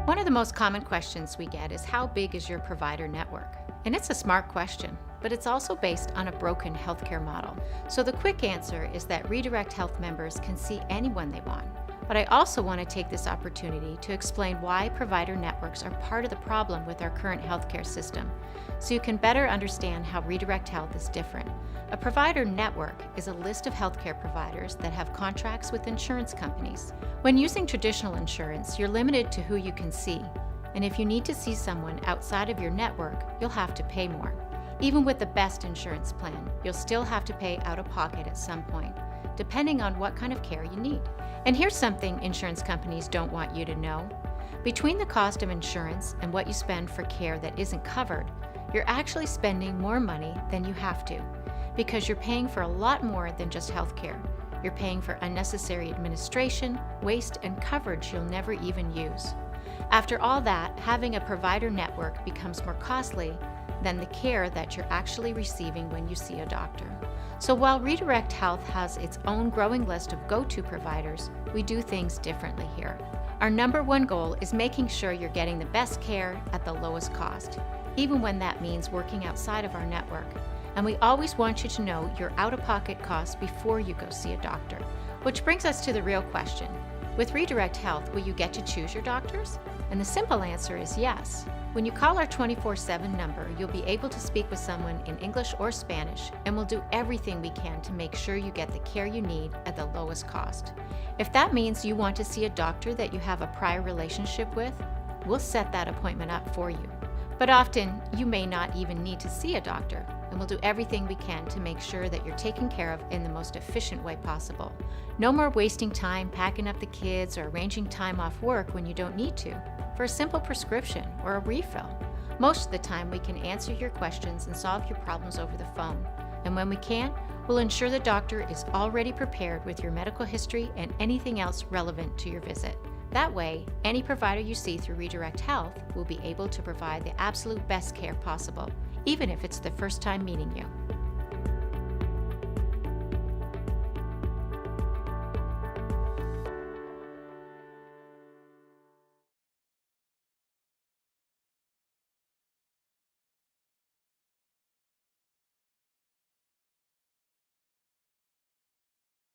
One of the most common questions we get is, how big is your provider network? And it's a smart question, but it's also based on a broken healthcare model. So the quick answer is that Redirect Health members can see anyone they want. But I also want to take this opportunity to explain why provider networks are part of the problem with our current healthcare system, so you can better understand how Redirect Health is different. A provider network is a list of healthcare providers that have contracts with insurance companies. When using traditional insurance, you're limited to who you can see. And if you need to see someone outside of your network, you'll have to pay more. Even with the best insurance plan, you'll still have to pay out of pocket at some point, depending on what kind of care you need. And here's something insurance companies don't want you to know. Between the cost of insurance and what you spend for care that isn't covered, you're actually spending more money than you have to, because you're paying for a lot more than just health care. You're paying for unnecessary administration, waste, and coverage you'll never even use. After all that, having a provider network becomes more costly than the care that you're actually receiving when you see a doctor. So while Redirect Health has its own growing list of go-to providers, we do things differently here. Our number one goal is making sure you're getting the best care at the lowest cost, even when that means working outside of our network. And we always want you to know your out-of-pocket costs before you go see a doctor. Which brings us to the real question. With Redirect Health, will you get to choose your doctors? And the simple answer is yes. When you call our 24/7 number, you'll be able to speak with someone in English or Spanish, and we'll do everything we can to make sure you get the care you need at the lowest cost. If that means you want to see a doctor that you have a prior relationship with, we'll set that appointment up for you. But often, you may not even need to see a doctor, and we'll do everything we can to make sure that you're taken care of in the most efficient way possible. No more wasting time packing up the kids or arranging time off work when you don't need to, for a simple prescription or a refill. Most of the time, we can answer your questions and solve your problems over the phone. And when we can't, we'll ensure the doctor is already prepared with your medical history and anything else relevant to your visit. That way, any provider you see through Redirect Health will be able to provide the absolute best care possible, even if it's the first time meeting you.